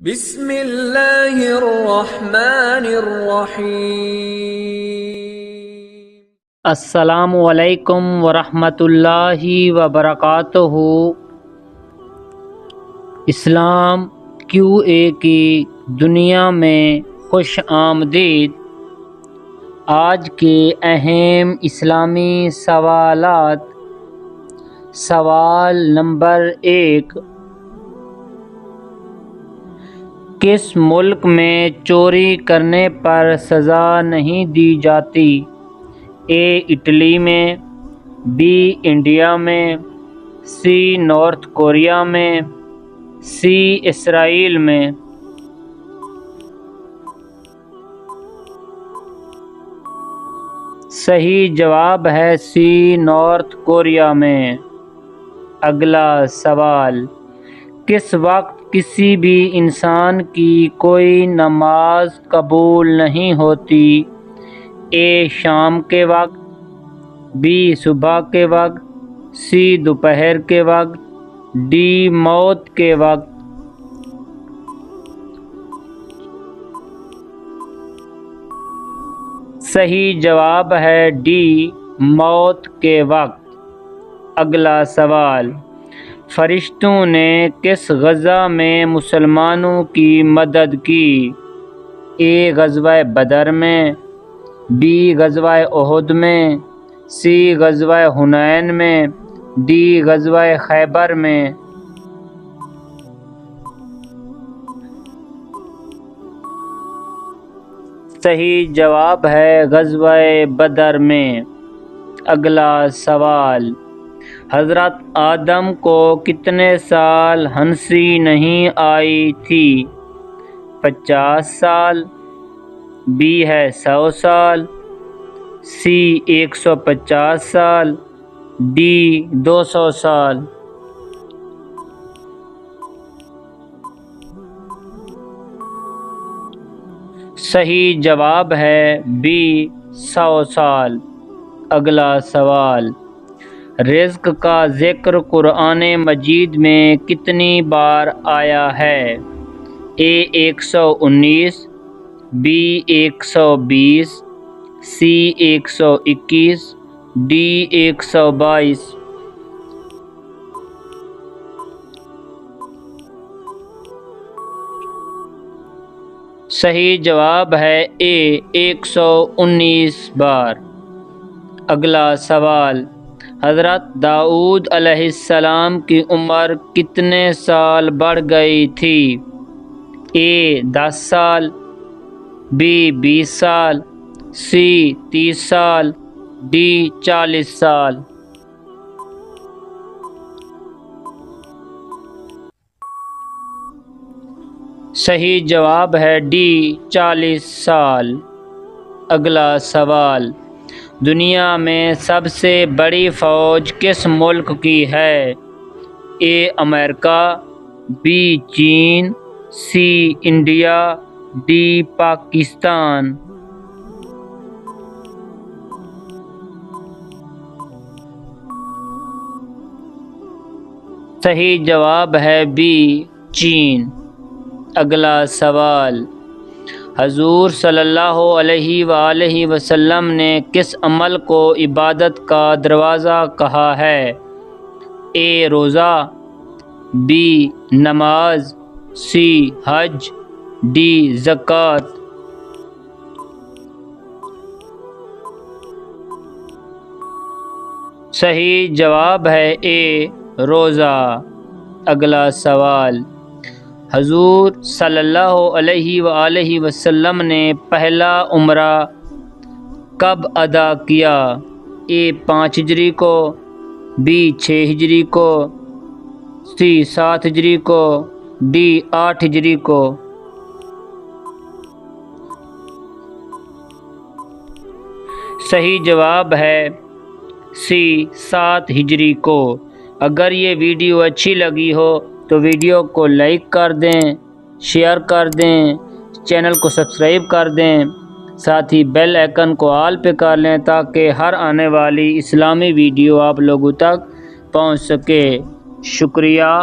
بسم اللہ الرحمن الرحیم۔ السلام علیکم ورحمۃ اللہ وبرکاتہ۔ اسلام QA کی دنیا میں خوش آمدید۔ آج کے اہم اسلامی سوالات۔ سوال نمبر 1، کس ملک میں چوری کرنے پر سزا نہیں دی جاتی؟ A اٹلی میں، B انڈیا میں، C نارتھ کوریا میں، C اسرائیل میں۔ صحیح جواب ہے C نارتھ کوریا میں۔ اگلا سوال، کس وقت کسی بھی انسان کی کوئی نماز قبول نہیں ہوتی؟ A شام کے وقت، B صبح کے وقت، C دوپہر کے وقت، D موت کے وقت۔ صحیح جواب ہے D موت کے وقت۔ اگلا سوال، فرشتوں نے کس غزوہ میں مسلمانوں کی مدد کی؟ A غزوہ بدر میں، B غزوہ احد میں، C غزوہ حنین میں، D غزوہ خیبر میں۔ صحیح جواب ہے غزوہ بدر میں۔ اگلا سوال، حضرت آدم کو کتنے سال ہنسی نہیں آئی تھی؟ 50 سال، B ہے 100 سال، C 150 سال، D 200 سال۔ صحیح جواب ہے B 100 سال۔ اگلا سوال، رزق کا ذکر قرآن مجید میں کتنی بار آیا ہے؟ A 119، B 120، C 121، D 122۔ صحیح جواب ہے A 119 بار۔ اگلا سوال، حضرت داؤد علیہ السلام کی عمر کتنے سال بڑھ گئی تھی؟ A 10 سال، B 20 سال، C 30 سال، D 40 سال۔ صحیح جواب ہے D 40 سال۔ اگلا سوال، دنیا میں سب سے بڑی فوج کس ملک کی ہے؟ A امریکہ، B چین، C انڈیا، D پاکستان۔ صحیح جواب ہے B چین۔ اگلا سوال، حضور صلی اللہ علیہ وآلہ وسلم نے کس عمل کو عبادت کا دروازہ کہا ہے؟ A روزہ، B نماز، C حج، D زکوٰۃ۔ صحیح جواب ہے A روزہ۔ اگلا سوال، حضور صلی اللہ علیہ وآلہ وسلم نے پہلا عمرہ کب ادا کیا؟ A 5 ہجری کو، B 6 ہجری کو، C 7 ہجری کو، D 8 ہجری کو۔ صحیح جواب ہے C 7 ہجری کو۔ اگر یہ ویڈیو اچھی لگی ہو تو ویڈیو کو لائک کر دیں، شیئر کر دیں، چینل کو سبسکرائب کر دیں، ساتھ ہی بیل آئیکن کو آل پہ کر لیں تاکہ ہر آنے والی اسلامی ویڈیو آپ لوگوں تک پہنچ سکے۔ شکریہ۔